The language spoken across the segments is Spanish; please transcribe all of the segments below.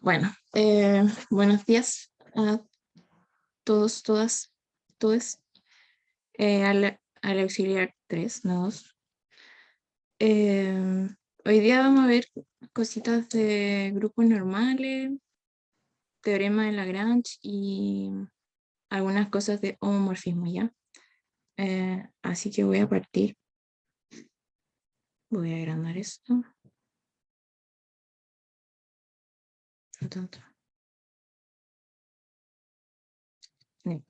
Bueno, buenos días a todos, todas, todes. Al auxiliar 3, no 2. Hoy día vamos a ver cositas de grupos normales, teorema de Lagrange y algunas cosas de homomorfismo, ¿ya? Así que voy a partir. Voy a agrandar esto. No tanto. Bien.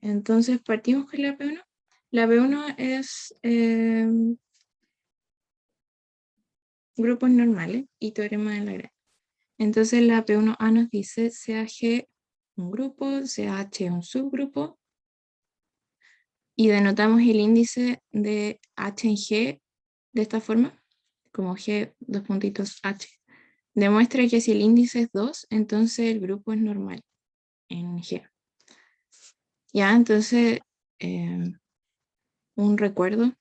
Entonces partimos con la P1. La P1 es grupos normales y teorema de Lagrange. Entonces la P1A nos dice sea G un grupo, sea H un subgrupo, y denotamos el índice de H en G de esta forma, como G dos puntitos H. Demuestra que si el índice es 2, entonces el grupo es normal en G. Ya, entonces, un recuerdo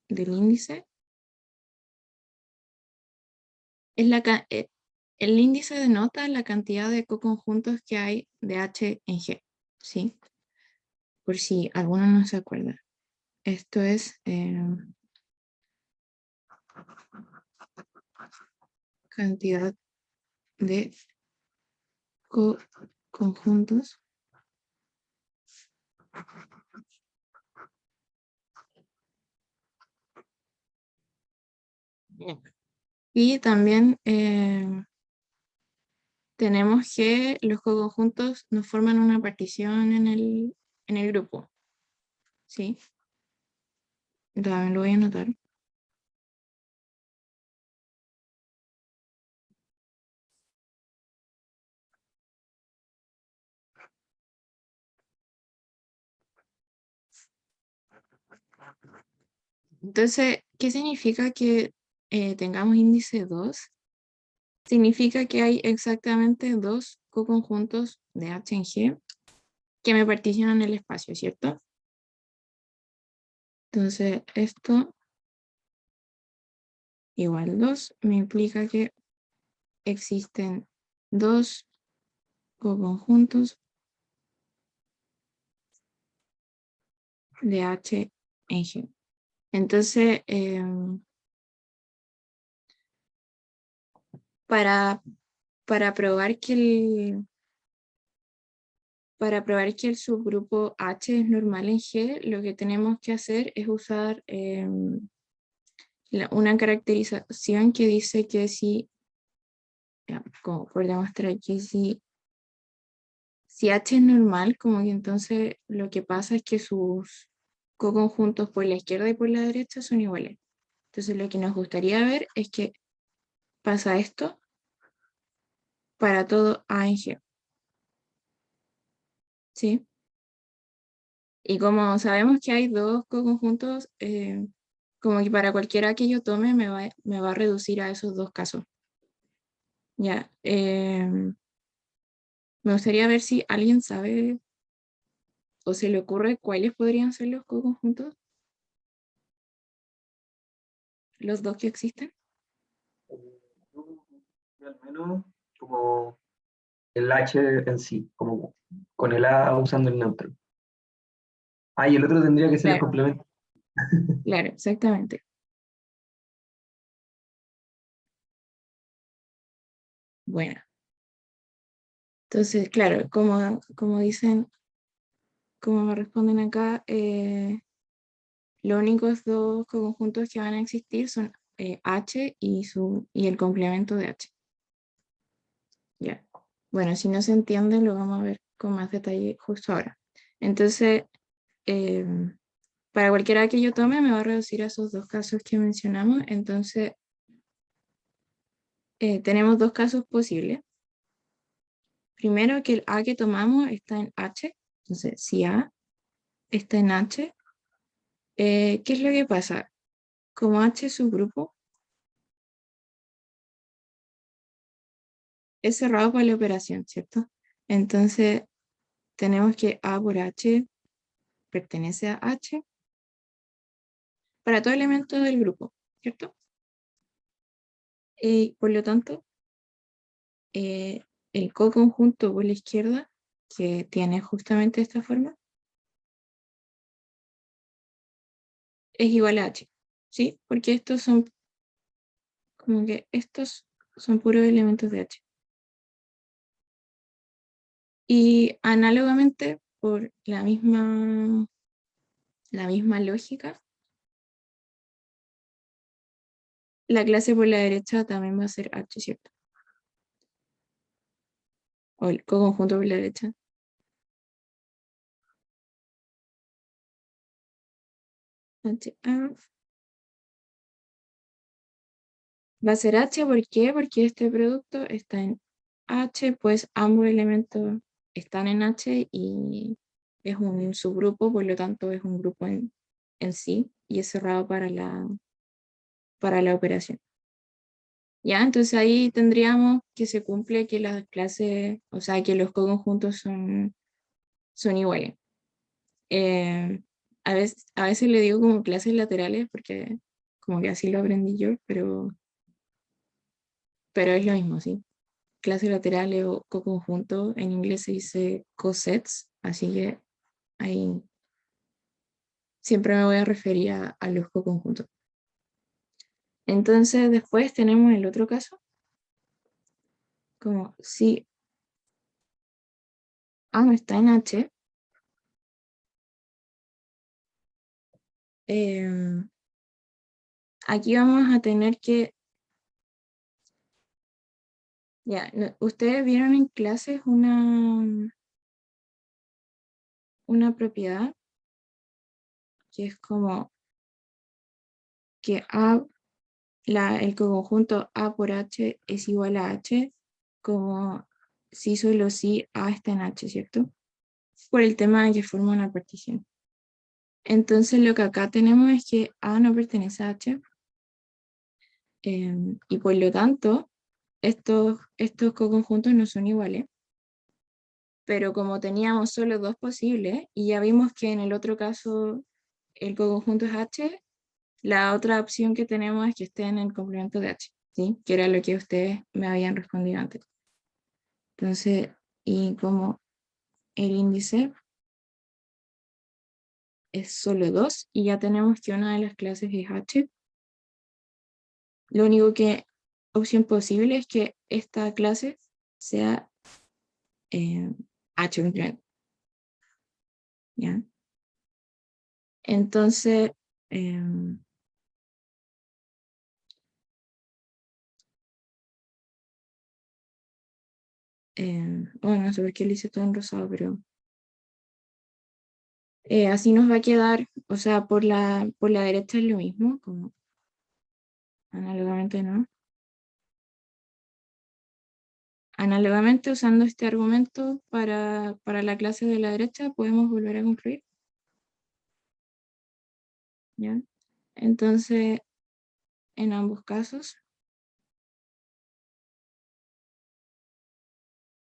del índice es el índice denota la cantidad de coconjuntos que hay de H en G, ¿sí? Por si alguno no se acuerda. Esto es cantidad de conjuntos y también tenemos que los coconjuntos nos forman una partición en el grupo, ¿sí? También lo voy a anotar. Entonces, ¿qué significa que tengamos índice 2? Significa que hay exactamente dos coconjuntos de H en G que me particionan el espacio, ¿cierto? Entonces, esto igual 2 me implica que existen dos coconjuntos de H en G. Entonces, para, para probar que el subgrupo H es normal en G, lo que tenemos que hacer es usar una caracterización que dice que si, como por demostrar que si H es normal, como que entonces lo que pasa es que sus coconjuntos por la izquierda y por la derecha son iguales. Entonces lo que nos gustaría ver es que pasa esto para todo A en G. ¿Sí? Y como sabemos que hay dos coconjuntos, como que para cualquiera que yo tome me va a reducir a esos dos casos. Ya. Me gustaría ver si alguien sabe o se le ocurre cuáles podrían ser los coconjuntos, los dos que existen. Al menos como el H en sí, como con el A usando el neutro. Ah, y el otro tendría que ser el Claro, complemento. claro, exactamente. Bueno, entonces, claro, como dicen, como me responden acá, los únicos dos conjuntos que van a existir son H y el complemento de H. Ya. Bueno, si no se entiende, lo vamos a ver con más detalle justo ahora. Entonces, eh, para cualquiera que yo tome, me va a reducir a esos dos casos que mencionamos. Entonces, tenemos dos casos posibles. Primero, que el A que tomamos está en H. Entonces, si A está en H, ¿qué es lo que pasa? Como H es subgrupo, es cerrado por la operación, ¿cierto? Entonces, tenemos que A por H pertenece a H para todo elemento del grupo, ¿cierto? Y por lo tanto, el coconjunto por la izquierda, que tiene justamente esta forma, es igual a H, ¿sí? Porque estos son, como que estos son puros elementos de H. Y análogamente, por la misma lógica, la clase por la derecha también va a ser H, ¿cierto? O el coconjunto por la derecha. H, A. Va a ser H, ¿por qué? Porque este producto está en H, pues ambos elementos están en H y es un subgrupo, por lo tanto es un grupo en sí y es cerrado para la operación. Ya, entonces ahí tendríamos que se cumple que las clases, o sea, que los coconjuntos son iguales. Eh, a veces le digo como clases laterales porque como que así lo aprendí yo, pero es lo mismo, ¿sí? Clases laterales o coconjunto, en inglés se dice cosets, así que ahí siempre me voy a referir a los coconjuntos. Entonces después tenemos el otro caso, como si A no está en H, eh, aquí vamos a tener que, ya, ustedes vieron en clases una propiedad que es como que el conjunto A por H es igual a H, como si solo si A está en H, ¿cierto? Por el tema de que forma una partición. Entonces lo que acá tenemos es que A no pertenece a H, y por lo tanto estos coconjuntos no son iguales, pero como teníamos solo dos posibles y ya vimos que en el otro caso el coconjunto es H, la otra opción que tenemos es que esté en el complemento de H, ¿sí? Que era lo que ustedes me habían respondido antes. Entonces, y como el índice es solo 2 y ya tenemos que una de las clases es H, lo único que opción posible es que esta clase sea H complemento, ¿ya? Entonces, em, bueno, no sé por qué le hice todo en rosado, pero así nos va a quedar, o sea, por la derecha es lo mismo, como análogamente, ¿no? Análogamente, usando este argumento para la clase de la derecha, podemos volver a concluir, ¿ya? Entonces, en ambos casos,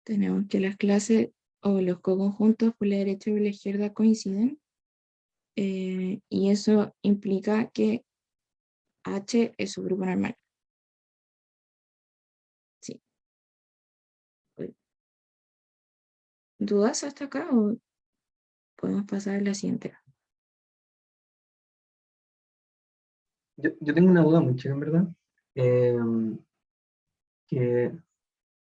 tenemos que las clases o los coconjuntos por la derecha y por la izquierda coinciden, y eso implica que H es su grupo normal. Sí. ¿Dudas hasta acá o podemos pasar a la siguiente? Yo tengo una duda muy chica, en verdad. Em, que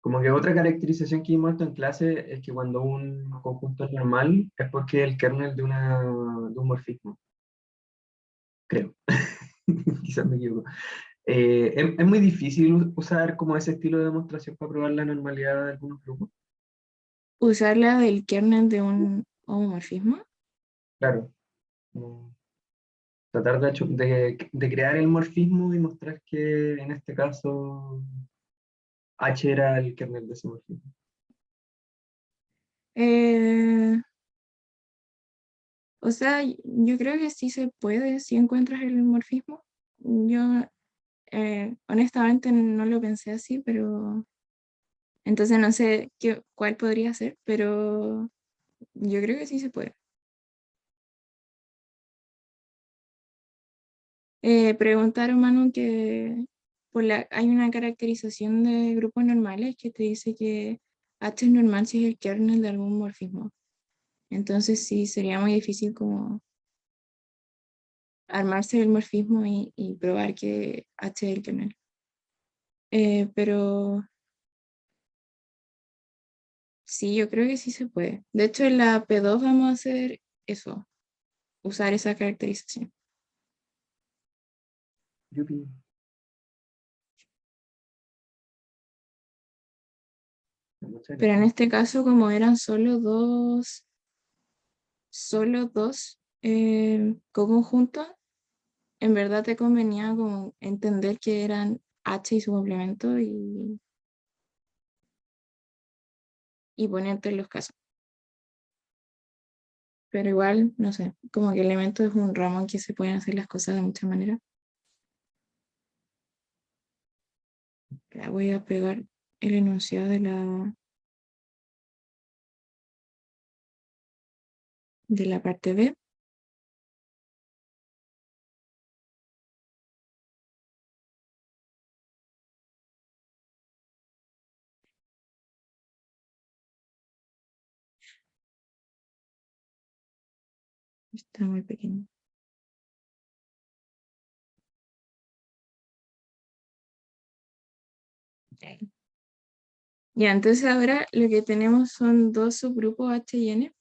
como que otra caracterización que hemos visto en clase es que cuando un conjunto es normal es porque es el kernel de un morfismo, creo. Quizás me equivoco. Es muy difícil usar como ese estilo de demostración para probar la normalidad de algunos grupos. Usar la del kernel de un homomorfismo. Claro, como tratar de crear el morfismo y mostrar que en este caso H era el kernel de ese morfismo. Eh, o sea, yo creo que sí se puede si encuentras el morfismo. Yo honestamente no lo pensé así, pero entonces no sé cuál podría ser, pero yo creo que sí se puede. Preguntaron, Manu, que hay una caracterización de grupos normales que te dice que H es normal si es el kernel de algún morfismo. Entonces sí, sería muy difícil como armarse el morfismo y probar que H es el kernel. Pero sí, yo creo que sí se puede. De hecho, en la P2 vamos a hacer eso, usar esa caracterización. Yupi. Muchas Pero en gracias. este caso, como eran solo dos conjuntos, en verdad te convenía como entender que eran H y su complemento y ponerte en los casos. Pero igual, no sé, como que elemento es un ramo en que se pueden hacer las cosas de muchas maneras. Ya voy a pegar el enunciado de la parte B. Está muy pequeño. Ya, entonces ahora lo que tenemos son dos subgrupos H y N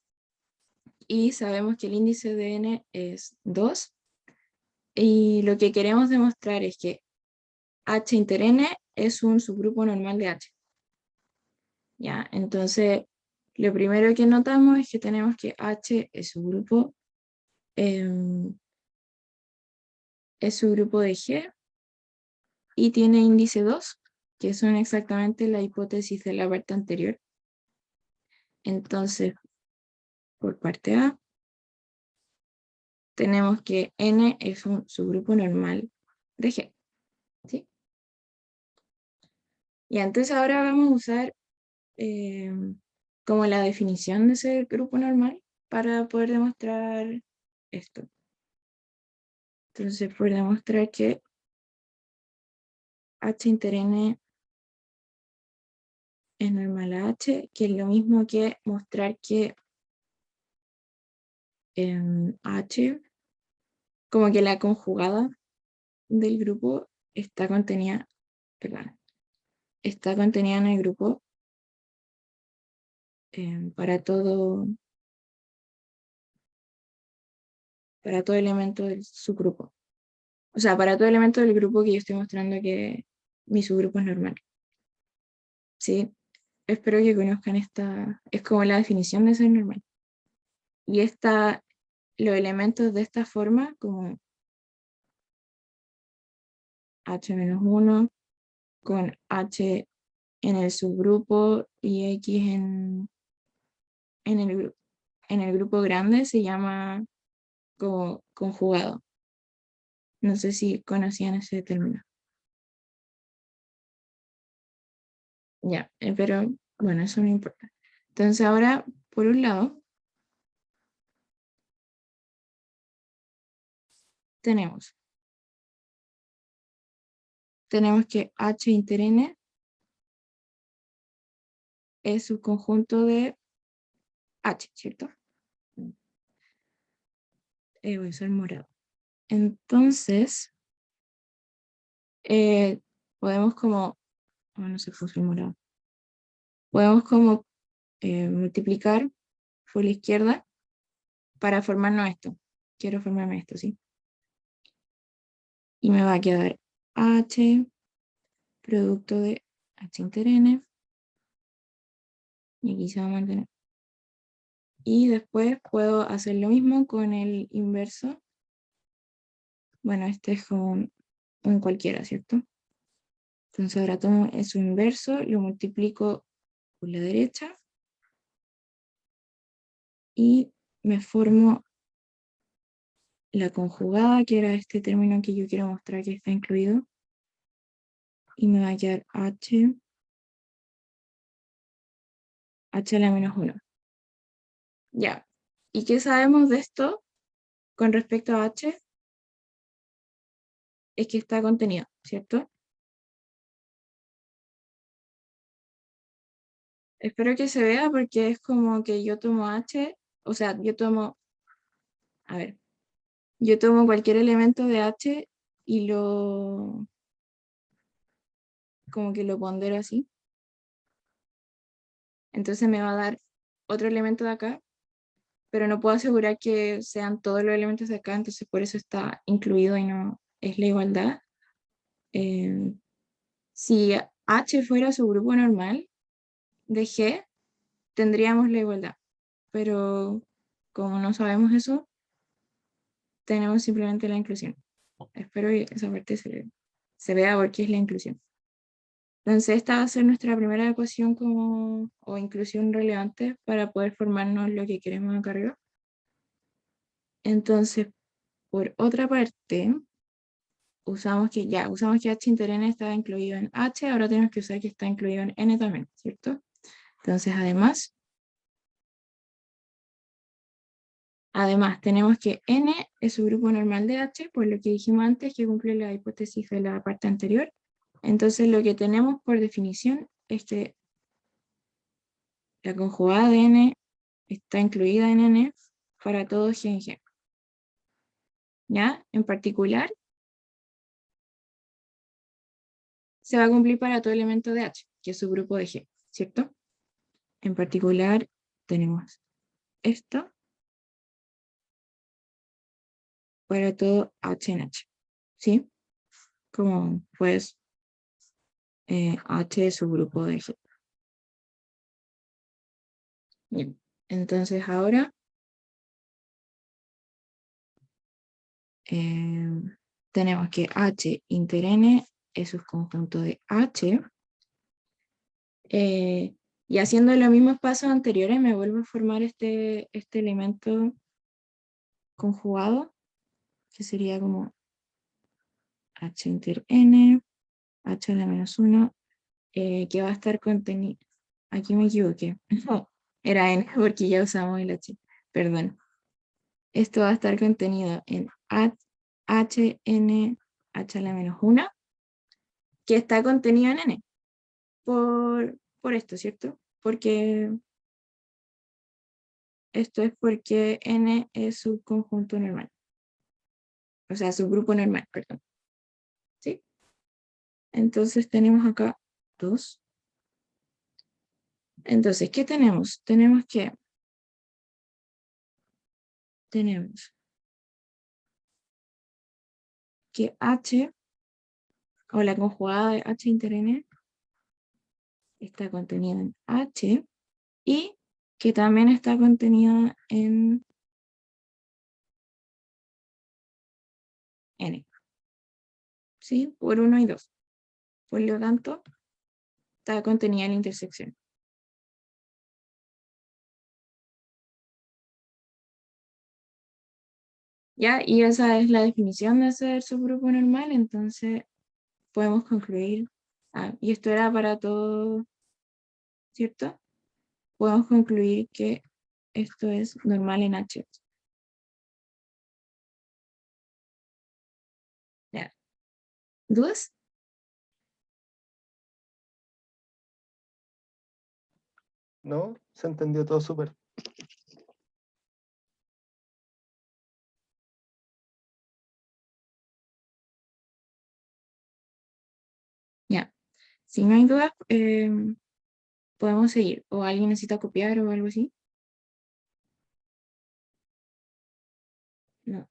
y sabemos que el índice de N es 2 y lo que queremos demostrar es que H inter N es un subgrupo normal de H. Ya, entonces lo primero que notamos es que tenemos que H es subgrupo de G y tiene índice 2, que son exactamente la hipótesis de la parte anterior. Entonces, por parte A, tenemos que N es un subgrupo normal de G. ¿Sí? Y entonces ahora vamos a usar como la definición de ese grupo normal para poder demostrar esto. Entonces, por demostrar que H inter N es normal a H, que es lo mismo que mostrar que H, como que la conjugada del grupo está contenida, perdón, está contenida en el grupo para todo elemento del subgrupo. O sea, para todo elemento del grupo que yo estoy mostrando que mi subgrupo es normal. ¿Sí? Espero que conozcan esta, es como la definición de ser normal. Y los elementos de esta forma, como H-1 con H en el subgrupo y X en en el grupo grande, se llama como conjugado. No sé si conocían ese término. Ya, pero bueno, eso no importa. Entonces ahora, por un lado, tenemos que H inter N es subconjunto de H, ¿cierto? Voy a usar morado. Entonces, podemos como, no sé, fue el morado. Podemos como multiplicar por la izquierda para formarnos esto. Quiero formarme esto, ¿sí? Y me va a quedar H, producto de H inter N, y aquí se va a mantener. Y después puedo hacer lo mismo con el inverso. Bueno, este es un cualquiera, ¿cierto? Entonces ahora tomo su inverso, lo multiplico por la derecha y me formo la conjugada, que era este término que yo quiero mostrar que está incluido. Y me va a quedar H a la menos 1. Ya. ¿Y qué sabemos de esto con respecto a H? Es que está contenido, ¿cierto? Espero que se vea porque es como que yo tomo H, o sea, a ver, yo tomo cualquier elemento de H y como que lo pondero así. Entonces me va a dar otro elemento de acá, pero no puedo asegurar que sean todos los elementos de acá, entonces por eso está incluido y no es la igualdad. Eh, si H fuera su grupo normal de G, tendríamos la igualdad, pero como no sabemos eso, tenemos simplemente la inclusión. Espero que esa parte se vea porque es la inclusión. Entonces esta va a ser nuestra primera ecuación o inclusión relevante para poder formarnos lo que queremos acá arriba. Entonces, por otra parte, usamos que H inter n está incluido en H, ahora tenemos que usar que está incluido en N también, ¿cierto? Entonces, además tenemos que N es su grupo normal de H, por lo que dijimos antes que cumple la hipótesis de la parte anterior. Entonces, lo que tenemos por definición es que la conjugada de N está incluida en N para todo G en G. ¿Ya? En particular, se va a cumplir para todo elemento de H, que es su grupo de G, ¿cierto? En particular, tenemos esto para todo H en H, ¿sí? Como pues H es su grupo de G. Bien. Entonces ahora eh, tenemos que H inter N es su conjunto de H. Y haciendo los mismos pasos anteriores me vuelvo a formar este elemento conjugado, que sería como H inter N, H a la menos 1, que va a estar contenido. Aquí me equivoqué. Era N porque ya usamos el H. Perdón. Esto va a estar contenido en H, N, H a la menos 1, que está contenido en N. Por esto, ¿cierto? Porque esto es porque N es su conjunto normal. O sea, su grupo normal, perdón. ¿Sí? Entonces tenemos acá 2. Entonces, ¿qué tenemos? Tenemos que H, o la conjugada de H inter N, está contenida en H, y que también está contenida en N. ¿Sí? Por 1 y 2. Por lo tanto, está contenida en la intersección. ¿Ya? Y esa es la definición de ser subgrupo normal, entonces podemos concluir, y esto era para todo, ¿cierto? Podemos concluir que esto es normal en H. ¿Ya? ¿Dudas? ¿No? Se entendió todo súper. Ya. Si no hay dudas, podemos seguir. ¿O alguien necesita copiar o algo así? No.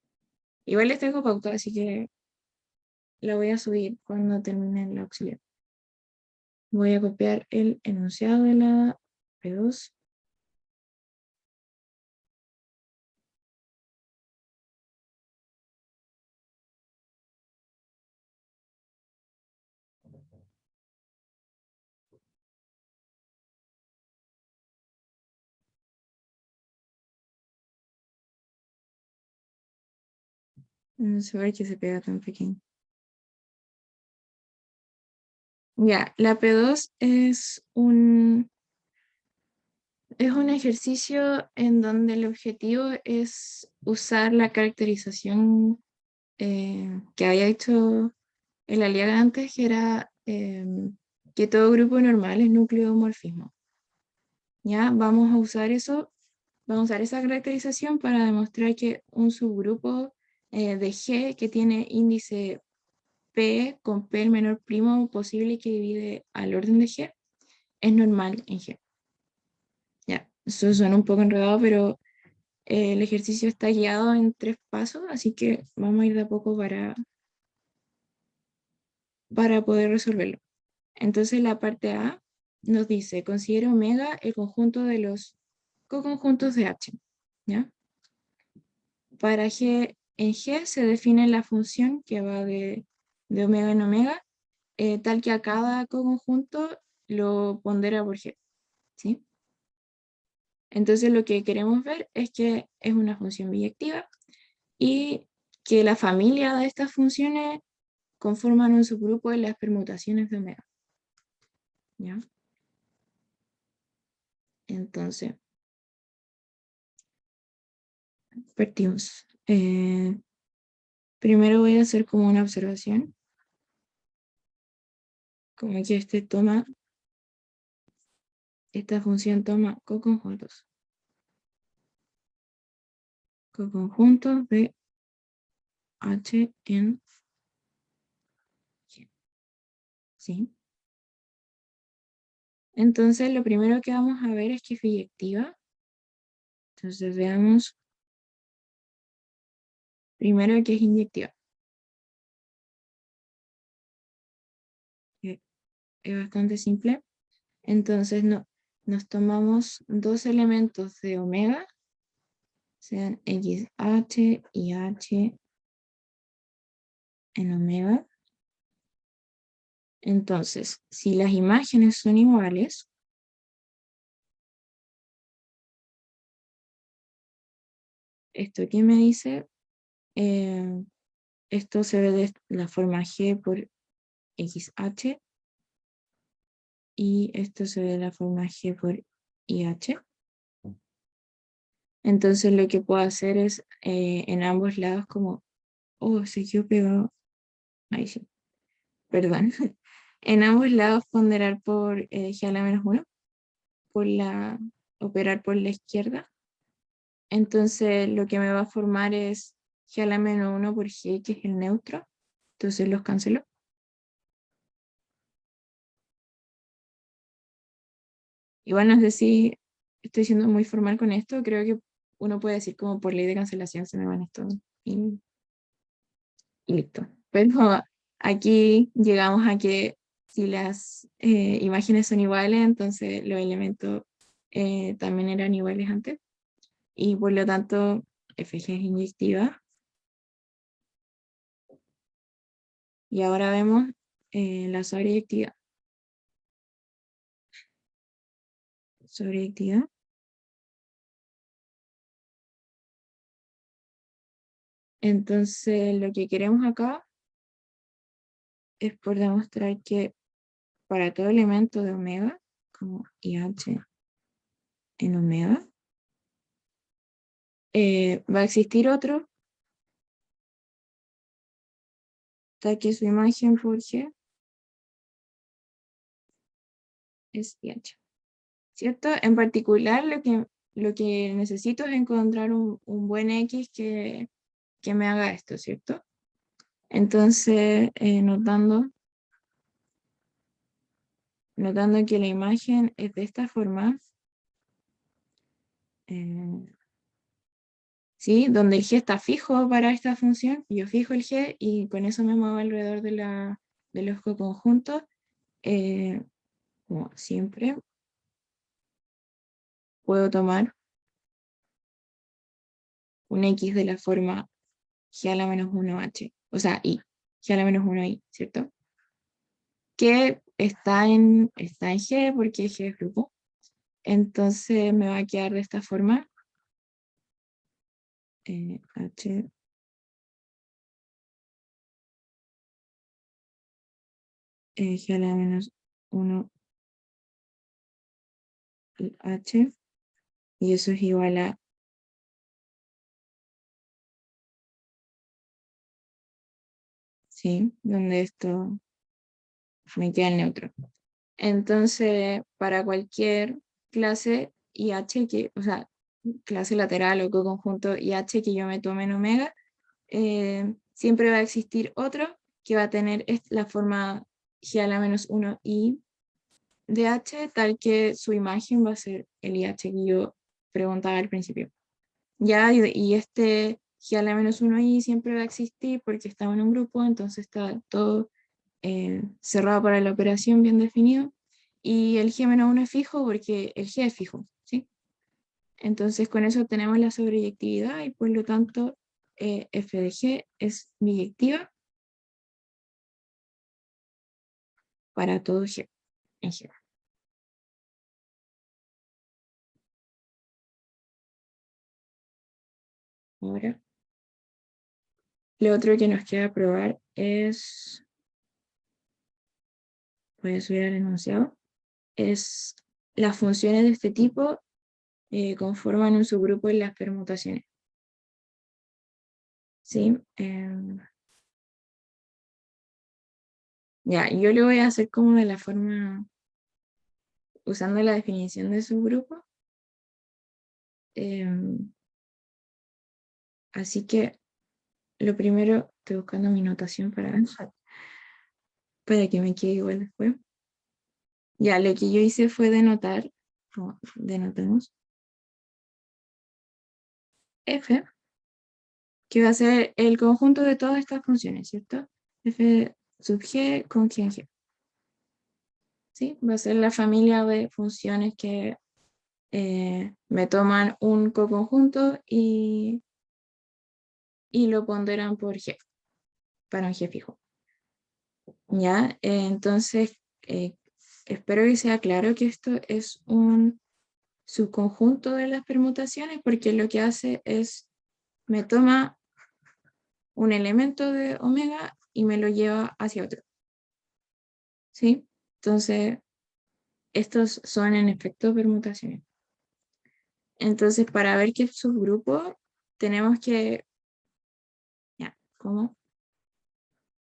Igual les tengo pauta, así que la voy a subir cuando termine el auxiliar. Voy a copiar el enunciado de la P2. No sé por qué se pega tan pequeño. Ya, la P2 es un ejercicio en donde el objetivo es usar la caracterización que había hecho el Aliaga antes, que era que todo grupo normal es núcleo de homorfismo. Ya vamos a usar eso, vamos a usar esa caracterización para demostrar que un subgrupo de G que tiene índice P con P el menor primo posible que divide al orden de G es normal en G. Ya, eso suena un poco enredado, pero el ejercicio está guiado en 3 pasos, así que vamos a ir de a poco para poder resolverlo. Entonces la parte A nos dice, considera omega el conjunto de los coconjuntos de H. ¿Ya? Para G, en G se define la función que va de omega en omega, tal que a cada coconjunto lo pondera por G. ¿Sí? Entonces lo que queremos ver es que es una función biyectiva y que la familia de estas funciones conforman un subgrupo de las permutaciones de omega. ¿Ya? Entonces, partimos. Primero voy a hacer como una observación, como que esta función toma coconjuntos de H en G. ¿Sí? Entonces, lo primero que vamos a ver es que es biyectiva. Entonces, veamos primero que es inyectiva. Que es bastante simple. Entonces, nos tomamos dos elementos de omega, sean XH y H en omega. Entonces, si las imágenes son iguales, ¿esto qué me dice? Esto se ve de la forma G por XH y esto se ve de la forma G por IH. Entonces lo que puedo hacer es en ambos lados como, oh, se quedó pegado, ahí sí, perdón. En ambos lados ponderar por G a la menos 1, operar por la izquierda. Entonces lo que me va a formar es G a la menos 1 por G, que es el neutro. Entonces los cancelo. Igual no sé si estoy siendo muy formal con esto, creo que uno puede decir como por ley de cancelación se me van esto y listo. Pero aquí llegamos a que si las imágenes son iguales, entonces los elementos también eran iguales antes y por lo tanto FG es inyectiva. Y ahora vemos la sobreyectividad. Sobreyectividad. Entonces lo que queremos acá es por demostrar que para todo elemento de omega, como IH en omega, va a existir otro, hasta que su imagen por G es IH. ¿Cierto? En particular, lo que necesito es encontrar un buen X que me haga esto, ¿cierto? Entonces, notando que la imagen es de esta forma, ¿sí? Donde el G está fijo para esta función, yo fijo el G y con eso me muevo alrededor de los coconjuntos, como siempre, puedo tomar un X de la forma G a la menos 1H, o sea, I, G a la menos 1I, ¿cierto? Que está en G porque G es grupo. Entonces me va a quedar de esta forma. H G a la menos 1 H. Y eso es igual a sí, donde esto me queda el neutro. Entonces, para cualquier clase y H, que, o sea, clase lateral o coconjunto y H que yo me tome en omega, siempre va a existir otro que va a tener la forma G a la menos 1i de H, tal que su imagen va a ser el IH que yo preguntaba al principio. Ya, y este G a la menos 1i siempre va a existir porque estamos en un grupo, entonces está todo cerrado para la operación bien definido. Y el G menos 1 es fijo porque el G es fijo, ¿sí? Entonces con eso tenemos la sobreyectividad y por lo tanto f de G es biyectiva para todo G en G. Ahora, lo otro que nos queda probar es, voy a subir al enunciado, es las funciones de este tipo conforman un subgrupo en las permutaciones. ¿Sí? Ya, yo lo voy a hacer como de la forma, usando la definición de subgrupo. Así que lo primero, estoy buscando mi notación para que me quede igual después. Ya, lo que yo hice fue denotar, denotemos, f, que va a ser el conjunto de todas estas funciones, ¿cierto? F sub g con g en g. ¿Sí? Va a ser la familia de funciones que me toman un coconjunto y lo ponderan por g, para un g fijo. ¿Ya? Entonces, espero que sea claro que esto es un subconjunto de las permutaciones, porque lo que hace es, me toma un elemento de omega y me lo lleva hacia otro. ¿Sí? Entonces, estos son en efecto permutaciones. Entonces, para ver qué subgrupo, tenemos que, ya, como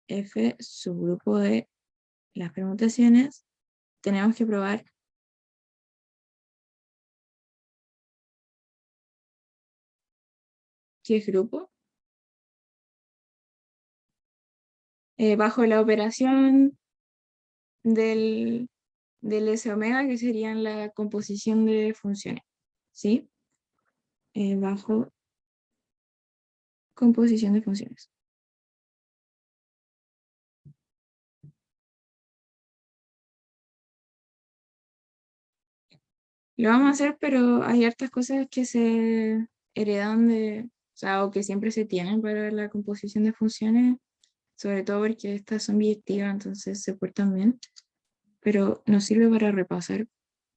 f subgrupo de las permutaciones, tenemos que probar qué es grupo bajo la operación del S omega, que serían la composición de funciones, ¿sí? Bajo composición de funciones. Lo vamos a hacer, pero hay hartas cosas que se heredan o sea, o que siempre se tienen para la composición de funciones, sobre todo porque estas son biyectivas, entonces se portan bien, pero nos sirve para repasar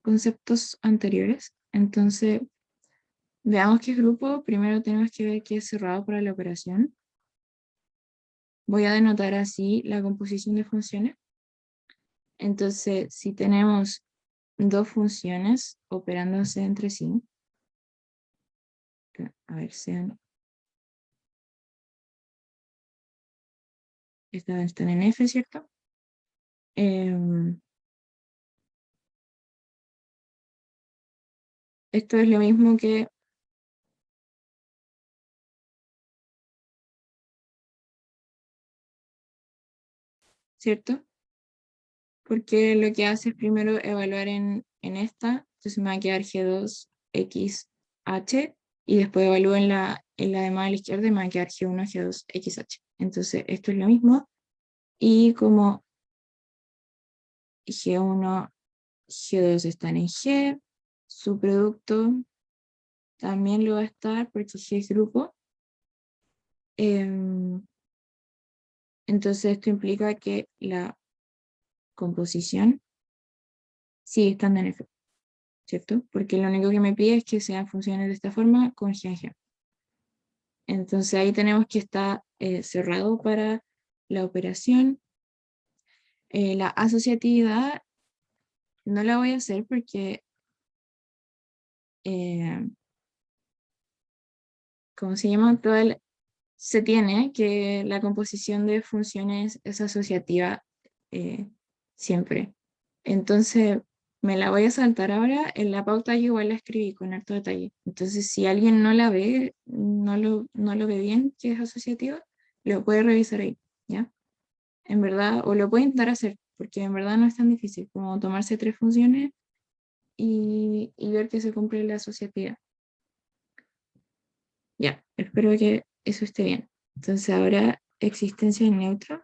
conceptos anteriores. Entonces, veamos qué es grupo. Primero tenemos que ver qué es cerrado para la operación. Voy a denotar así la composición de funciones. Entonces, si tenemos dos funciones operándose entre sí, a ver, estas están en F, ¿cierto? Esto es lo mismo que ¿cierto? Porque lo que hace es primero evaluar en esta, entonces me va a quedar G2XH, y después evalúo en la demás a la izquierda y me va a quedar G1, G2, XH. Entonces esto es lo mismo, y como G1, G2 están en G, su producto también lo va a estar porque G es grupo. Entonces esto implica que la composición sigue estando en F, ¿cierto? Porque lo único que me pide es que sean funciones de esta forma con G en G. Entonces ahí tenemos que está cerrado para la operación. La asociatividad no la voy a hacer porque, ¿cómo se llama? Se tiene que la composición de funciones es asociativa siempre. Entonces, me la voy a saltar ahora. En la pauta yo igual la escribí con harto detalle. Entonces, si alguien no la ve, no lo ve bien, que es asociativa, lo puede revisar ahí, ¿ya? En verdad, o lo puede intentar hacer, porque en verdad no es tan difícil como tomarse 3 funciones y ver que se cumple la asociatividad. Ya, espero que eso esté bien. Entonces ahora existencia en neutro.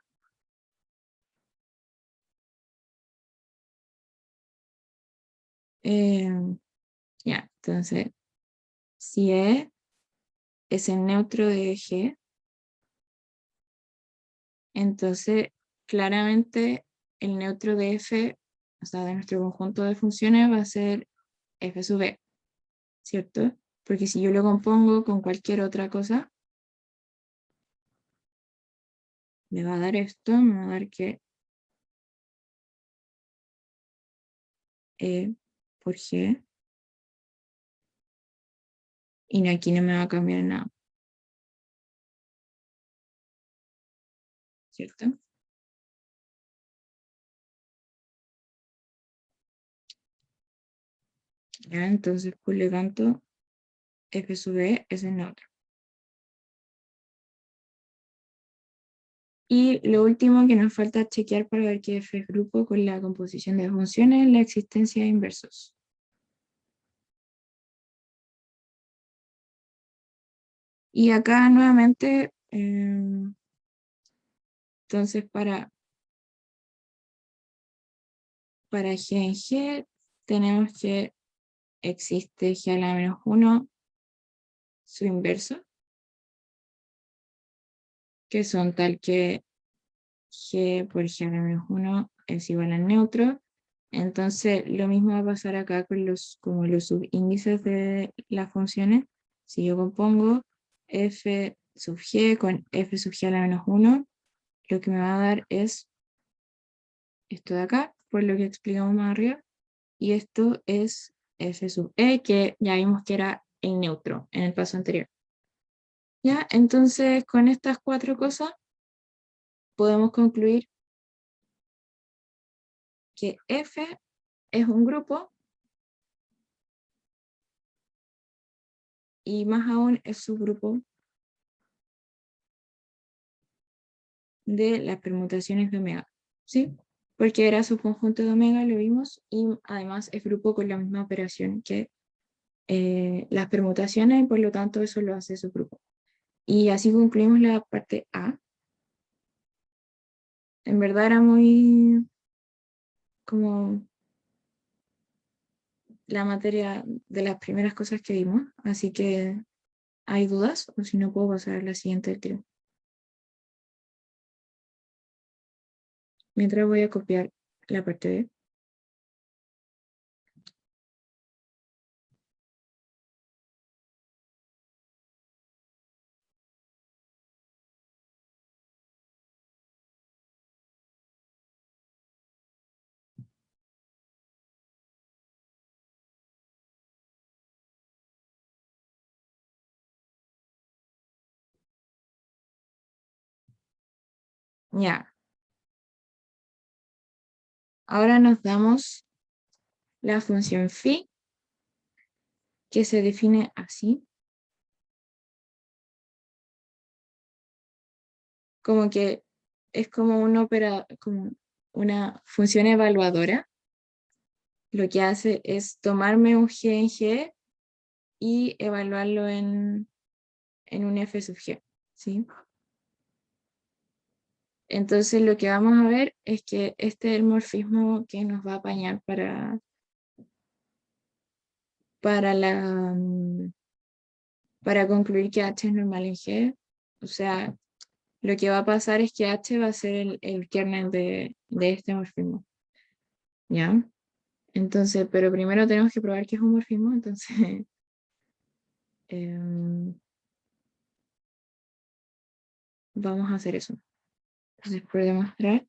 Ya, entonces si E es el neutro de G, entonces claramente el neutro de F, o sea, de nuestro conjunto de funciones va a ser F sub E, ¿cierto? Porque si yo lo compongo con cualquier otra cosa, me va a dar esto, me va a dar que E por G, y aquí no me va a cambiar nada, ¿cierto? Ya, entonces por lo tanto F sub E es el neutro. Y lo último que nos falta chequear para ver que F es grupo con la composición de funciones es la existencia de inversos. Y acá nuevamente, entonces para G en G tenemos que existe G a la menos 1, su inverso, que son tal que G por G a la menos 1 es igual al neutro. Entonces lo mismo va a pasar acá con como los subíndices de las funciones. Si yo compongo F sub G con F sub G a la menos 1, lo que me va a dar es esto de acá, por lo que explicamos más arriba, y esto es F sub E, que ya vimos que era el neutro en el paso anterior. Ya, entonces con estas 4 cosas podemos concluir que F es un grupo y más aún es subgrupo de las permutaciones de omega, ¿sí? Porque era subconjunto de omega, lo vimos, y además es grupo con la misma operación que las permutaciones, y por lo tanto eso lo hace subgrupo. Y así concluimos la parte A. En verdad era muy como la materia de las primeras cosas que vimos, así que ¿hay dudas? O si no puedo pasar a la siguiente del tiro. Mientras voy a copiar la parte B. Ya. Ahora nos damos la función phi, que se define así. Como que es como como una función evaluadora. Lo que hace es tomarme un G en G y evaluarlo en un F sub G, ¿sí? Entonces lo que vamos a ver es que este es el morfismo que nos va a apañar para para concluir que H es normal en G. O sea, lo que va a pasar es que H va a ser el kernel de este morfismo, ¿ya? Entonces, pero primero tenemos que probar que es un morfismo, entonces vamos a hacer eso. Entonces, por demostrar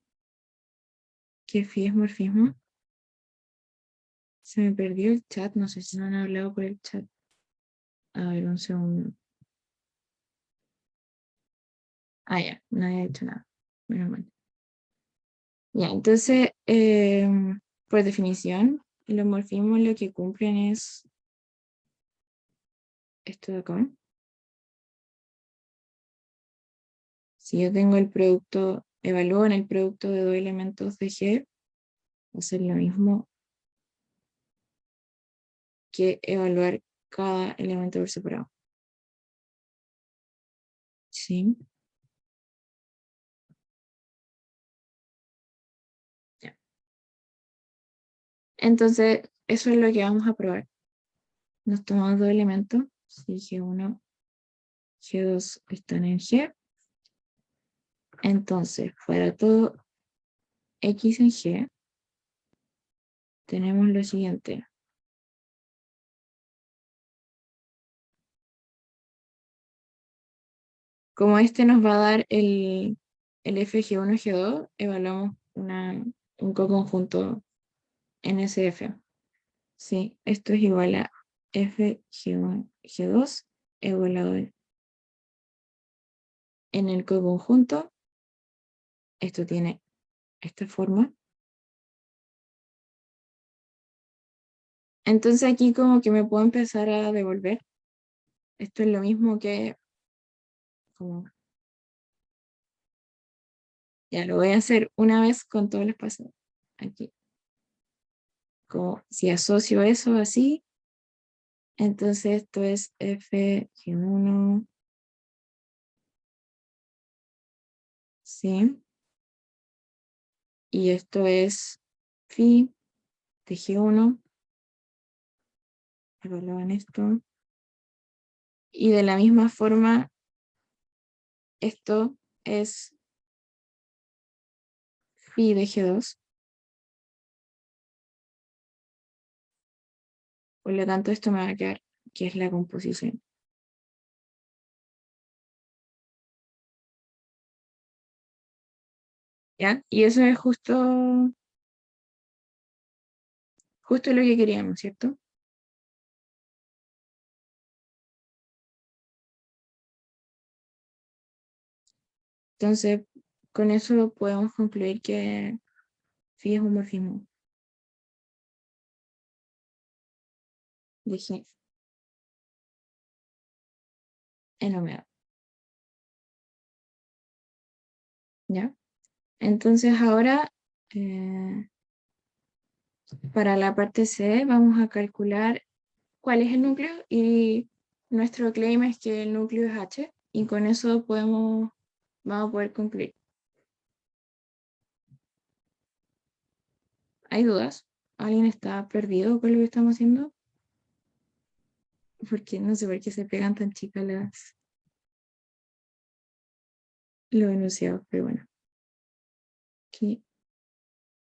que phi es morfismo, se me perdió el chat, no sé si no han hablado por el chat. A ver, un segundo. Ah, ya, nadie ha dicho nada. Menos mal. Ya, entonces, por definición, los morfismos lo que cumplen es esto de acá. Si yo tengo el producto, evalúo en el producto de dos elementos de G, va a ser lo mismo que evaluar cada elemento por separado. ¿Sí? Ya. Entonces, eso es lo que vamos a probar. Nos tomamos dos elementos, si G1, G2 están en G. Entonces, para todo X en G, tenemos lo siguiente. Como este nos va a dar el FG1, G2, evaluamos un coconjunto NSF. Sí, esto es igual a FG1, G2 evaluado en el coconjunto. Esto tiene esta forma. Entonces aquí como que me puedo empezar a devolver. Esto es lo mismo que como ya lo voy a hacer una vez con todo el espacio. Aquí. Como si asocio eso así, entonces esto es FG1, ¿sí? Y esto es phi de G1, evalúan esto. Y de la misma forma, esto es phi de G2. Por lo tanto, esto me va a quedar, que es la composición. ¿Ya? Y eso es justo lo que queríamos, ¿cierto? Entonces, con eso podemos concluir que phi es un morfismo de G en omega. ¿Ya? Entonces ahora, para la parte C, vamos a calcular cuál es el núcleo y nuestro claim es que el núcleo es H y con eso vamos a poder concluir. ¿Hay dudas? ¿Alguien está perdido con lo que estamos haciendo? Porque no sé por qué se pegan tan chicas los enunciados, pero bueno. Aquí,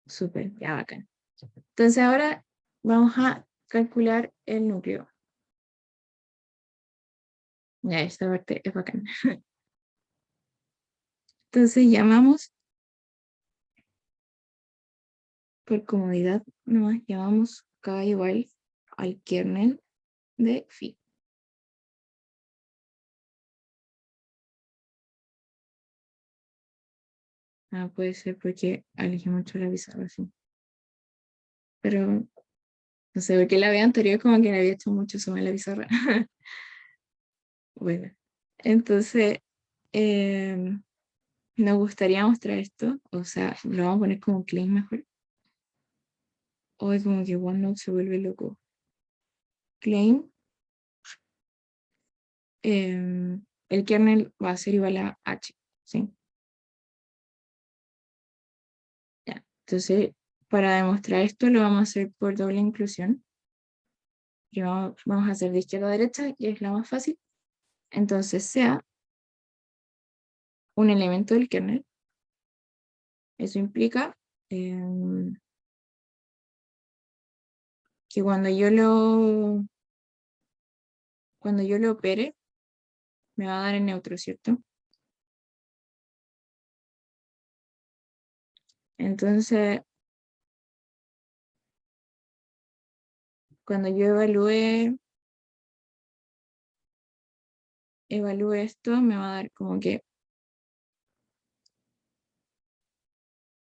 súper, ya bacán. Entonces ahora vamos a calcular el núcleo. Ya, esta parte es bacán. Entonces llamamos, por comodidad, nomás llamamos K igual al kernel de phi. Puede ser porque elegí mucho la pizarra así. Pero no sé, porque la vez anterior como que le había hecho mucho zoom en la pizarra. Bueno, entonces nos gustaría mostrar esto, o sea, lo vamos a poner como claim mejor. O es como que OneNote se vuelve loco. Claim. El kernel va a ser igual a H, ¿sí? Ya. Entonces, para demostrar esto lo vamos a hacer por doble inclusión. Primero vamos a hacer de izquierda a derecha, y es la más fácil. Entonces, sea un elemento del kernel. Eso implica que cuando yo lo opere, me va a dar en neutro, ¿cierto? Entonces, cuando yo evalúe esto, me va a dar como que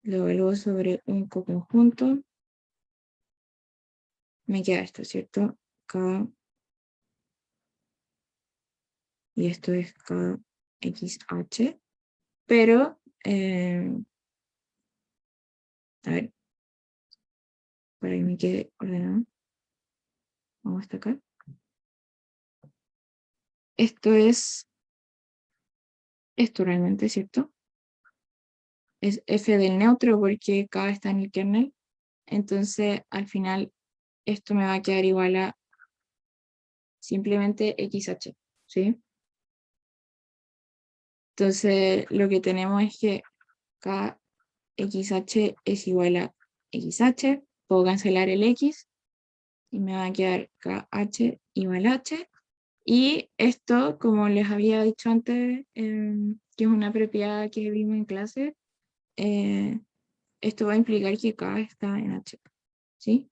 lo evalúo sobre un coconjunto me queda esto, ¿cierto? K, y esto es KXH, pero, a ver, para que me quede ordenado, vamos hasta acá. Esto es esto realmente, ¿cierto? Es f del neutro porque K está en el kernel, entonces al final esto me va a quedar igual a simplemente XH, ¿sí? Entonces lo que tenemos es que KXH es igual a XH, puedo cancelar el X y me va a quedar KH igual a H. Y esto, como les había dicho antes, que es una propiedad que vimos en clase, esto va a implicar que K está en H, ¿sí?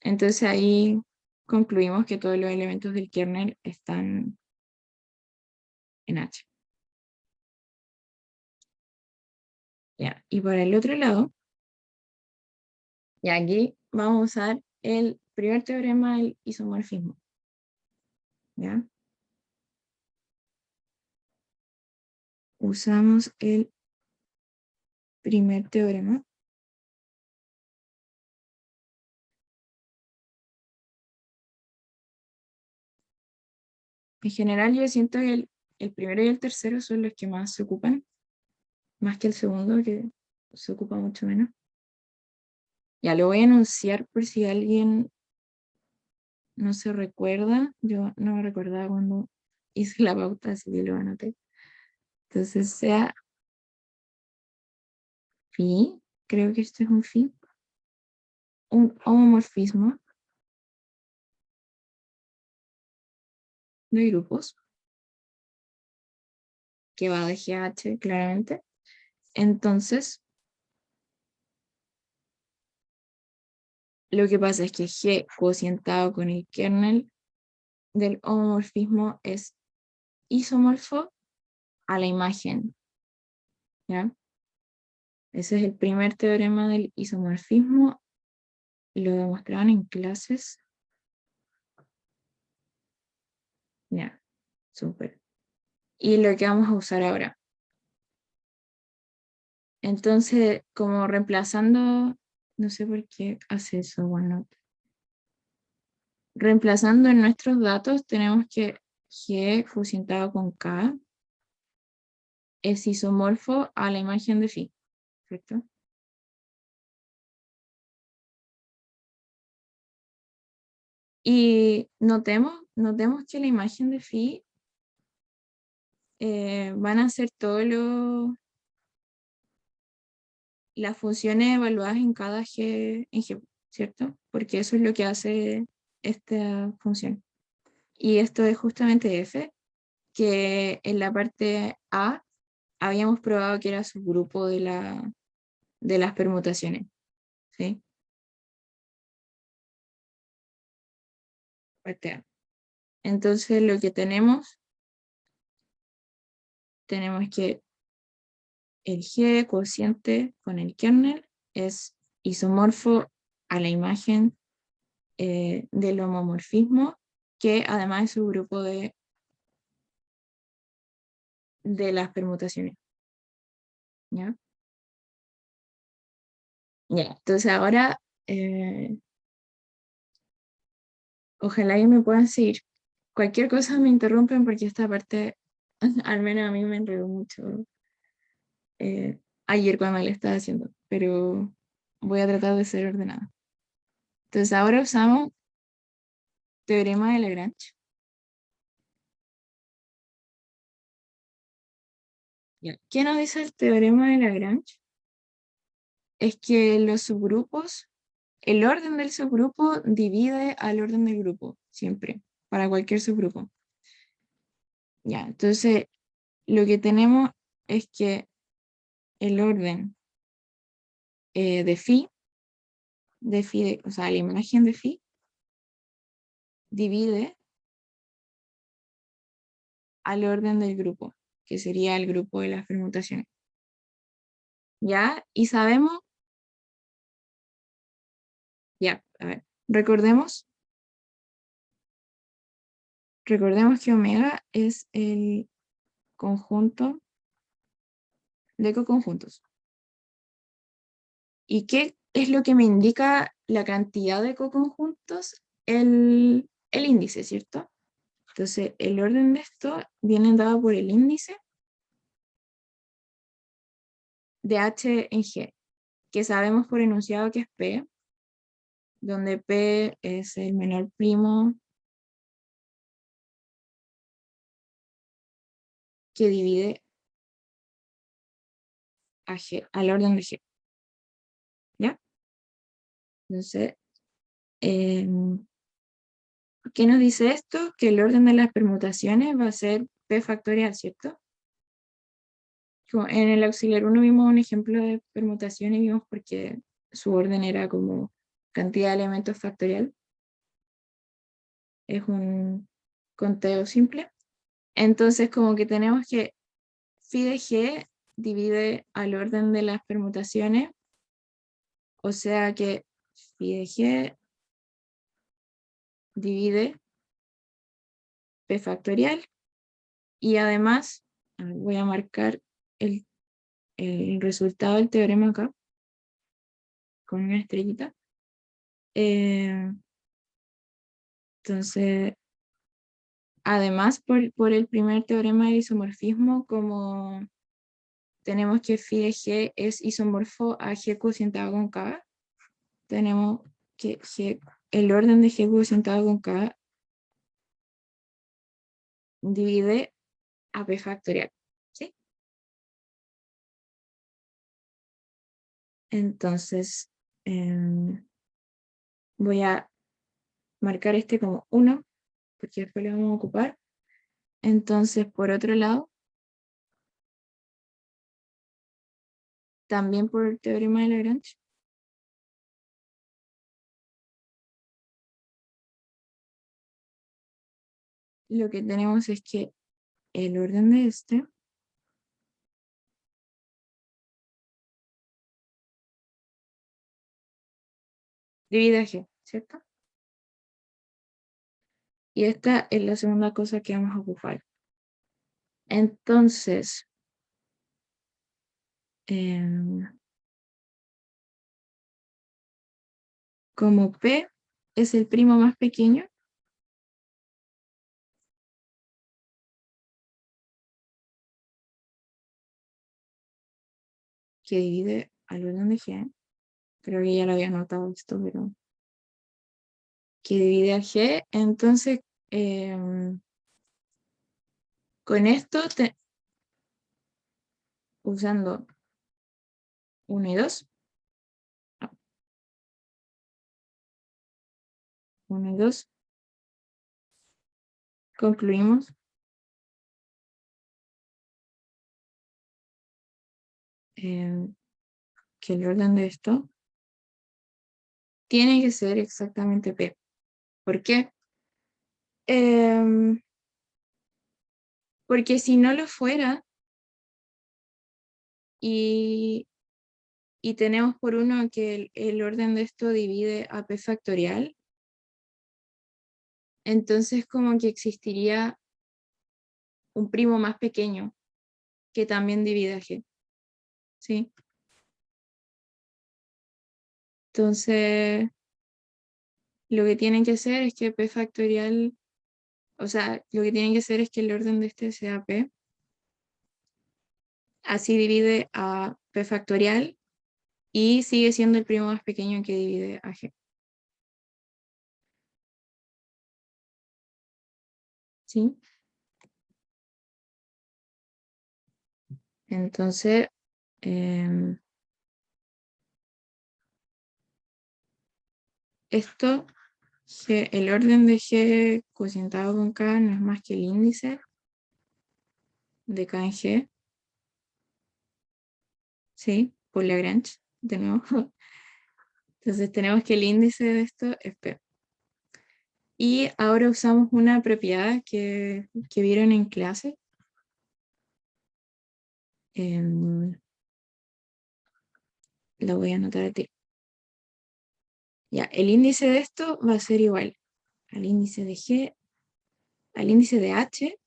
Entonces ahí concluimos que todos los elementos del kernel están en H. Ya. Y para el otro lado, y aquí vamos a usar el primer teorema del isomorfismo. ¿Ya? Usamos el primer teorema. En general yo siento que el primero y el tercero son los que más se ocupan, más que el segundo, que se ocupa mucho menos. Ya lo voy a enunciar por si alguien no se recuerda. Yo no me recordaba cuando hice la pauta, así que lo anoté. Entonces sea phi, creo que esto es un phi, un homomorfismo de grupos que va de GH claramente. Entonces, lo que pasa es que G cocientado con el kernel del homomorfismo es isomorfo a la imagen, ¿ya? Ese es el primer teorema del isomorfismo. Lo demostraban en clases. Ya, súper. Y lo que vamos a usar ahora. Entonces, como reemplazando, no sé por qué hace eso OneNote. Reemplazando en nuestros datos, tenemos que G fusionnado con K es isomorfo a la imagen de phi, ¿cierto? Y notemos que la imagen de phi van a ser todas las funciones evaluadas en cada G, en G, ¿cierto? Porque eso es lo que hace esta función. Y esto es justamente f, que en la parte A habíamos probado que era subgrupo de las permutaciones, ¿sí? Parte A. Entonces lo que tenemos que el G cociente con el kernel es isomorfo a la imagen del homomorfismo, que además es subgrupo de las permutaciones. ¿Ya? Ya, entonces ahora ojalá que me puedan seguir. Cualquier cosa me interrumpen porque esta parte, al menos a mí me enredó mucho ayer cuando le estaba haciendo, pero voy a tratar de ser ordenada. Entonces ahora usamos teorema de Lagrange. Ya. ¿Qué nos dice el teorema de Lagrange? Es que los subgrupos, el orden del subgrupo divide al orden del grupo, siempre, para cualquier subgrupo. Ya, entonces lo que tenemos es que el orden de phi, o sea, la imagen de phi, divide al orden del grupo, que sería el grupo de las permutaciones. ¿ya? Y sabemos, ya, a ver, recordemos que omega es el conjunto de coconjuntos. ¿Y qué es lo que me indica la cantidad de coconjuntos? El índice, ¿cierto? Entonces, el orden de esto viene dado por el índice de H en G, que sabemos por enunciado que es P, donde P es el menor primo que divide a G, al orden de G. ¿Ya? Entonces, ¿qué nos dice esto? Que el orden de las permutaciones va a ser P factorial, ¿cierto? Como en el auxiliar 1 vimos un ejemplo de permutación y vimos porque su orden era como cantidad de elementos factorial. Es un conteo simple. Entonces, como que tenemos que phi de G divide al orden de las permutaciones, o sea que phi de G divide P factorial, y además, voy a marcar el resultado del teorema acá, con una estrellita. Entonces, además, por el primer teorema de isomorfismo, como tenemos que phi de G es isomorfo a G cocientado con K, tenemos que el orden de G cocientado con K divide a P factorial, ¿sí? Entonces, voy a marcar este como 1, porque después lo vamos a ocupar. Entonces, por otro lado, también por el teorema de Lagrange, lo que tenemos es que el orden de este divide a G, ¿cierto? Y esta es la segunda cosa que vamos a ocupar. Entonces, como P es el primo más pequeño, que divide al orden de G, creo que ya lo había notado esto, pero que divide a G, entonces con esto, usando 1 y 2, 1 y 2, concluimos que el orden de esto tiene que ser exactamente P. ¿Por qué? Porque si no lo fuera, y tenemos por uno que el orden de esto divide a P factorial, entonces como que existiría un primo más pequeño que también divide a G, ¿sí? Entonces, lo que tienen que hacer es que P factorial, o sea, lo que tienen que hacer es que el orden de este sea P, así divide a P factorial y sigue siendo el primo más pequeño que divide a G, ¿sí? Entonces, esto, el orden de G cocientado con K no es más que el índice de K en G, ¿sí? Por Lagrange, de nuevo. Entonces tenemos que el índice de esto es P. Y ahora usamos una propiedad que vieron en clase, lo voy a anotar a ti. Ya, el índice de esto va a ser igual al índice de G, al índice de H,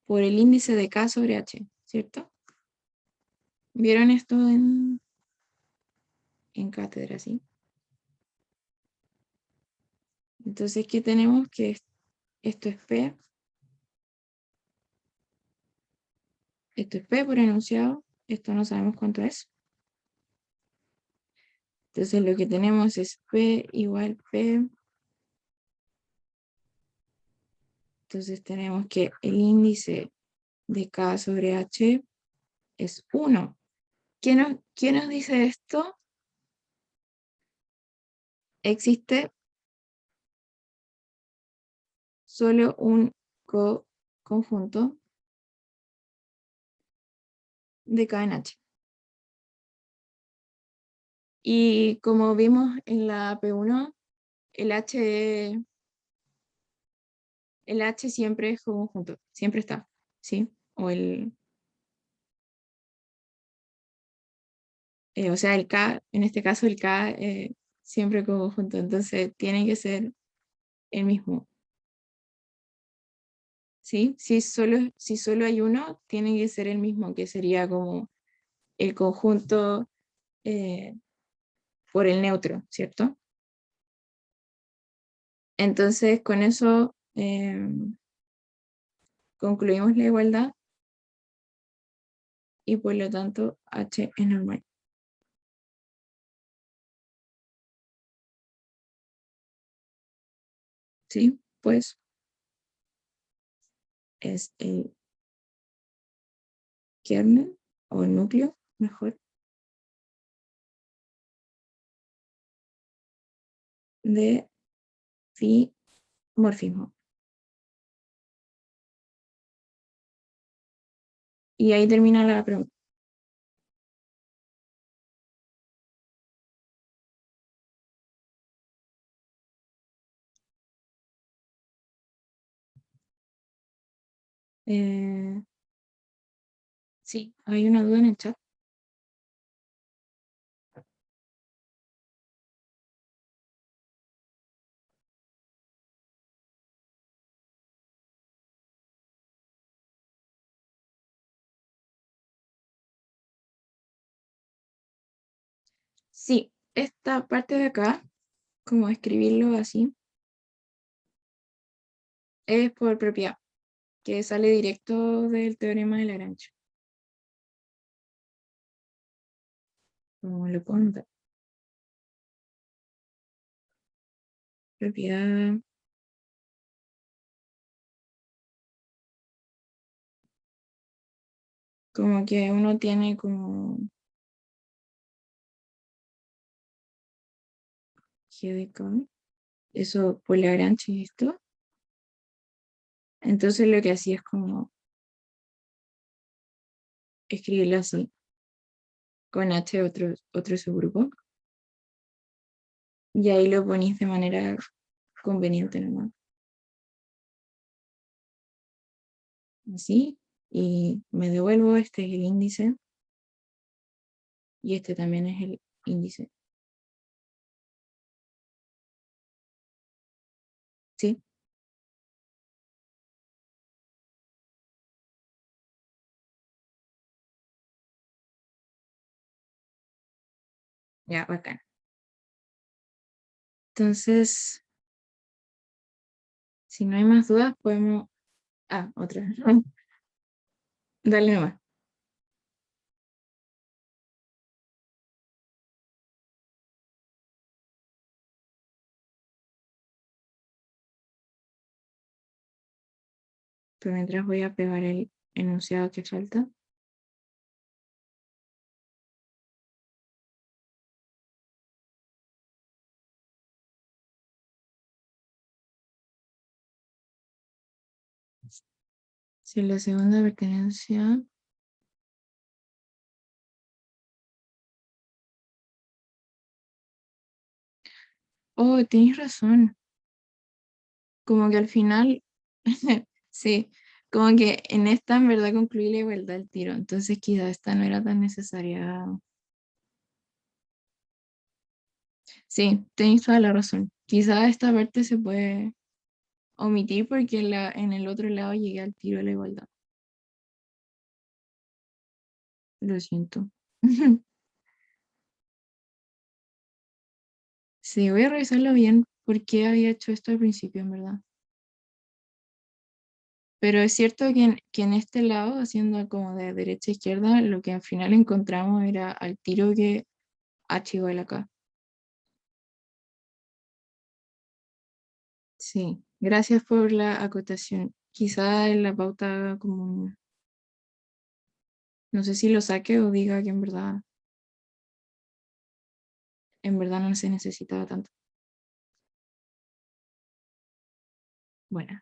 por el índice de K sobre H, ¿cierto? ¿Vieron esto en cátedra, sí? Entonces, ¿qué tenemos? Que esto es P. Esto es P por enunciado. Esto no sabemos cuánto es. Entonces, lo que tenemos es P igual P. Entonces, tenemos que el índice de K sobre H es 1. ¿Quién nos dice esto? Existe solo un conjunto de K en H. Y como vimos en la P1, el H siempre es conjunto, siempre está, ¿sí? O sea, el K, en este caso el K siempre conjunto, entonces tiene que ser el mismo, ¿sí? Si solo hay uno, tiene que ser el mismo, que sería como el conjunto eh, por el neutro, ¿cierto? Entonces, con eso concluimos la igualdad y por lo tanto H es normal. ¿Sí? Pues es el kernel o el núcleo, mejor, de dimorfismo. Y ahí termina la pregunta. Sí, hay una duda en el chat. Sí, esta parte de acá, como escribirlo así, es por propiedad, que sale directo del teorema de Lagrange. Como lo puedo ver. Propiedad. Como que uno tiene como G de K, eso por Lagrange y esto. Entonces lo que hacía es como escribirlo así, con H otro subgrupo. Y ahí lo ponís de manera conveniente nomás. Así. Y me devuelvo, este es el índice. Y este también es el índice. ¿Sí? Ya, bacán. Entonces, si no hay más dudas, podemos... Ah, otra. Dale nomás. Pero mientras voy a pegar el enunciado que falta. Si la segunda pertenencia... Oh, tenéis razón. Como que al final... Sí, Como que en esta en verdad concluí la igualdad al tiro, entonces quizá esta no era tan necesaria. Sí, tenéis toda la razón. Quizá esta parte se puede omitir porque en el otro lado llegué al tiro de la igualdad. Lo siento. Sí, voy a revisarlo bien porque había hecho esto al principio, en verdad. Pero es cierto que en este lado, haciendo como de derecha a izquierda, lo que al final encontramos era al tiro que H igual acá. Sí, gracias por la acotación. Quizá en la pauta haga como no sé si lo saque o diga que en verdad no se necesitaba tanto. Bueno,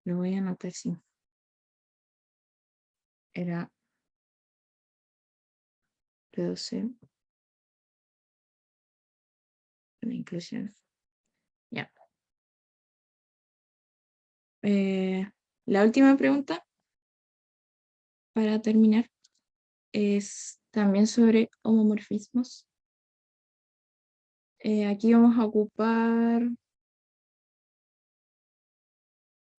lo voy a anotar, sí. Era reducir la inclusión. Ya. La última pregunta para terminar es también sobre homomorfismos. Aquí vamos a ocupar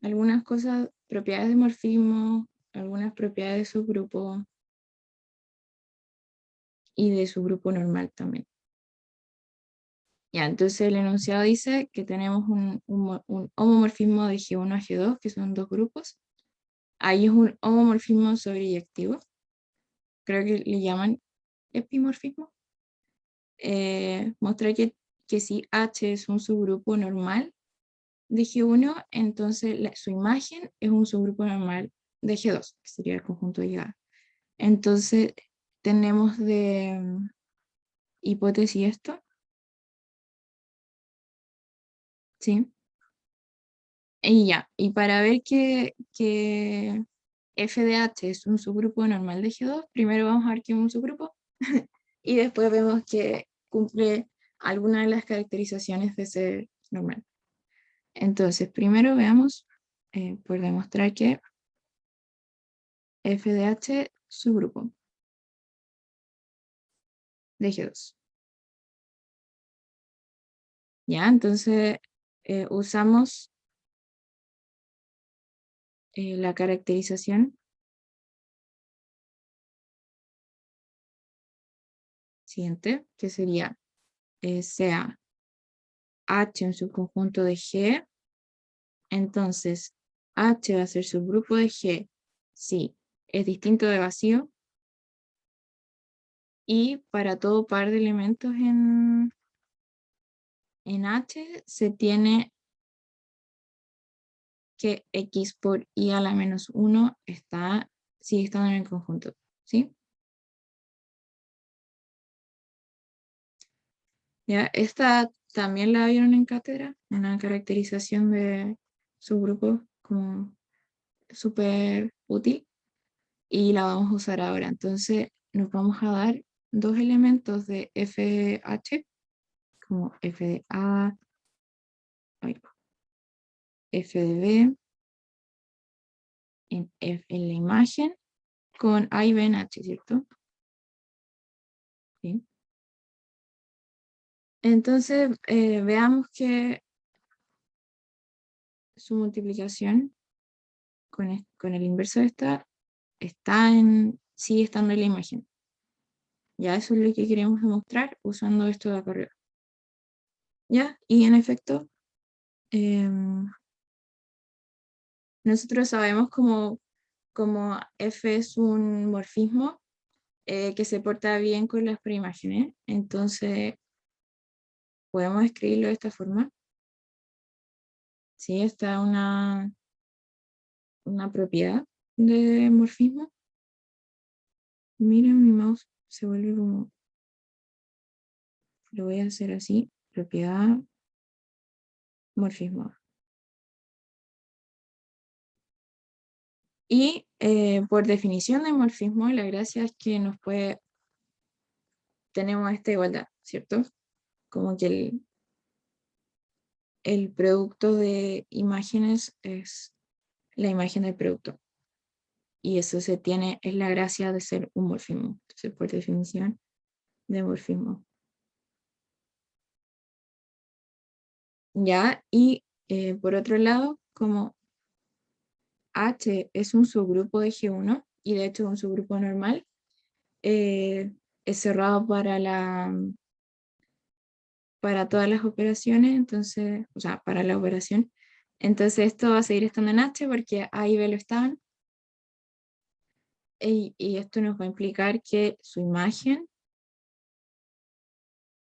algunas cosas, propiedades de morfismo, algunas propiedades de subgrupo y de subgrupo normal también. Ya, entonces el enunciado dice que tenemos un homomorfismo de G1 a G2, que son dos grupos. Ahí es un homomorfismo sobreyectivo. Creo que le llaman epimorfismo. Mostrar que si H es un subgrupo normal de G1, entonces su imagen es un subgrupo normal de G2, que sería el conjunto de llegada. Entonces, tenemos de hipótesis esto, ¿sí? Y ya, y para ver que f de h es un subgrupo normal de G2, primero vamos a ver que es un subgrupo, y después vemos que cumple alguna de las caracterizaciones de ser normal. Entonces, primero veamos, por demostrar que f de h subgrupo de G2. Ya, entonces usamos la caracterización siguiente, que sería sea H un subconjunto de G, entonces H va a ser subgrupo de G si es distinto de vacío y para todo par de elementos en H se tiene que X por I a la menos 1 sigue estando en el conjunto, ¿sí? Ya, esta también la vieron en cátedra, una caracterización de subgrupos como súper útil y la vamos a usar ahora. Entonces nos vamos a dar dos elementos de FH, como F de A, F de B, en la imagen, con A y B en H, ¿cierto? ¿Sí? Entonces veamos que su multiplicación con el inverso de esta sigue estando en la imagen. Ya eso es lo que queremos demostrar usando esto de acá arriba. ¿Ya? Y en efecto, nosotros sabemos como F es un morfismo que se porta bien con las preimágenes, entonces podemos escribirlo de esta forma. Sí, está una propiedad de morfismo. Miren, mi mouse se vuelve como, lo voy a hacer así, propiedad morfismo. Y por definición de morfismo, la gracia es que tenemos esta igualdad, ¿cierto? Como que el producto de imágenes es la imagen del producto. Y eso se tiene, es la gracia de ser un morfismo. Entonces, por definición de morfismo. Ya, y por otro lado, como H es un subgrupo de G1, y de hecho es un subgrupo normal, es cerrado para todas las operaciones, entonces, o sea, para la operación. Entonces esto va a seguir estando en H porque A y B lo están. Y esto nos va a implicar que su imagen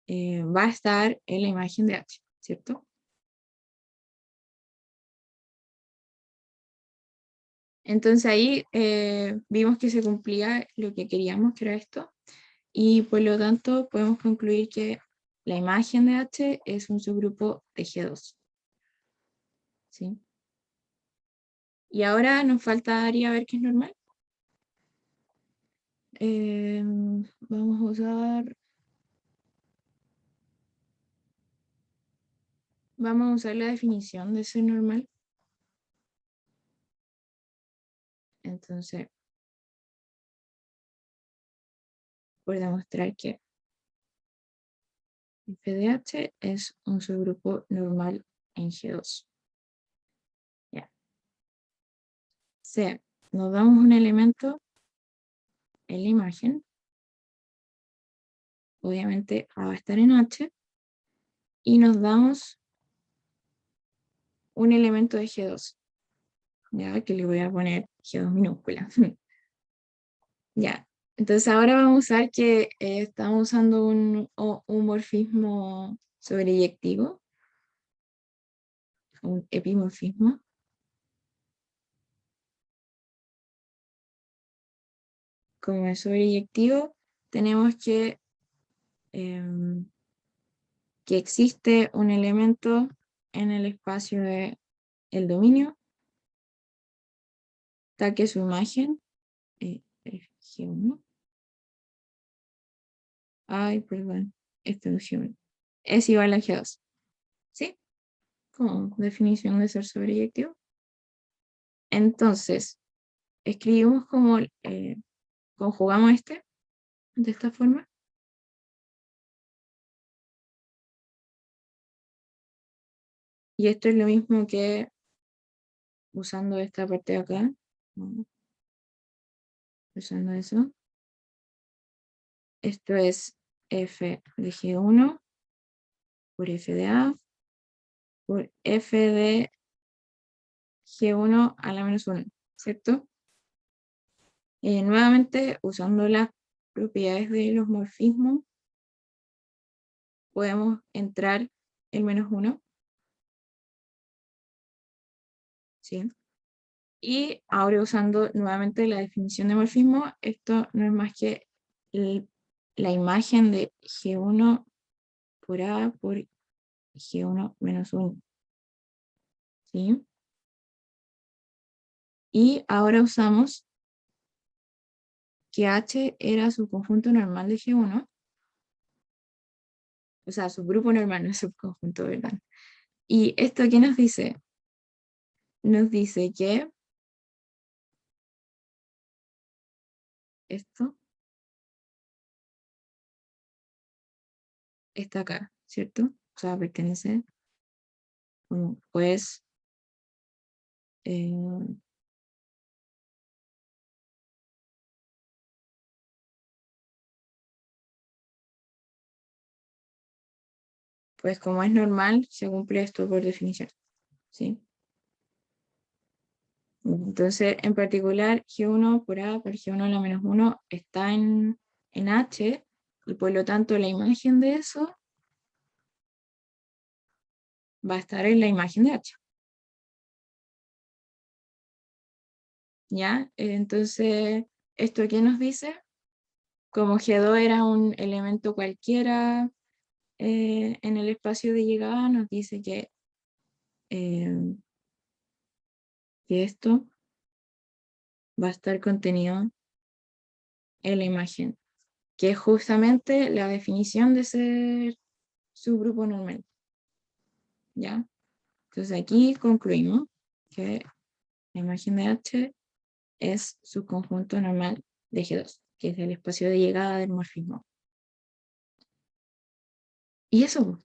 va a estar en la imagen de H, ¿cierto? Entonces ahí vimos que se cumplía lo que queríamos, que era esto, y por lo tanto podemos concluir que la imagen de H es un subgrupo de G2. ¿Sí? Y ahora nos faltaría ver qué es normal. Vamos a usar la definición de ser normal. Entonces, por demostrar que f de H es un subgrupo normal en G2. Ya. Sea, nos damos un elemento en la imagen. Obviamente A va a estar en H. Y nos damos un elemento de G2. Ya, que le voy a poner G2 minúscula. Ya. Entonces ahora vamos a usar que estamos usando un morfismo sobreyectivo. Un epimorfismo. Como es sobreyectivo, tenemos que existe un elemento en el espacio del dominio, tal que su imagen, G1, ay, perdón, este no es G1, es igual a G2, ¿sí? Como definición de ser sobreyectivo. Entonces, escribimos como, conjugamos de esta forma. Y esto es lo mismo que usando esta parte de acá, ¿no? Usando eso. Esto es f de G1 por f de A por f de G1 a la menos 1, ¿cierto? Nuevamente, usando las propiedades de los morfismos, podemos entrar el menos 1, ¿sí? Y ahora usando nuevamente la definición de morfismo, esto no es más que la imagen de G1 por A por G1 menos 1, ¿sí? Y ahora usamos que H era su conjunto normal de G1, o sea, su grupo normal, no es subconjunto, ¿verdad? ¿Y esto qué nos dice? Nos dice que esto está acá, ¿cierto? O sea, pertenece, pues, pues como es normal, se cumple esto por definición, ¿sí? Entonces, en particular, G1 por A por G1 a la menos 1 está en H, y por lo tanto la imagen de eso va a estar en la imagen de H. ¿Ya? Entonces, ¿esto qué nos dice? Como G2 era un elemento cualquiera en el espacio de llegada, nos dice que esto va a estar contenido en la imagen, que es justamente la definición de ser subgrupo normal. ¿Ya? Entonces aquí concluimos que La imagen de H es su conjunto normal de G2, que es el espacio de llegada del morfismo. Y eso,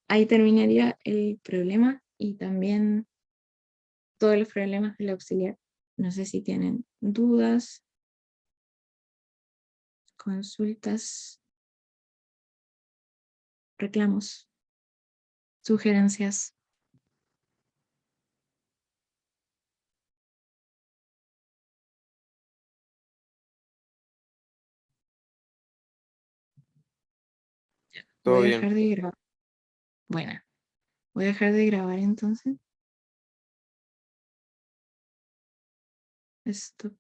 ahí terminaría el problema y también todos los problemas del auxiliar. No sé si tienen dudas, consultas, reclamos, sugerencias. Todo Voy a bien. dejar de grabar. Bueno, voy a dejar de grabar entonces. Esto.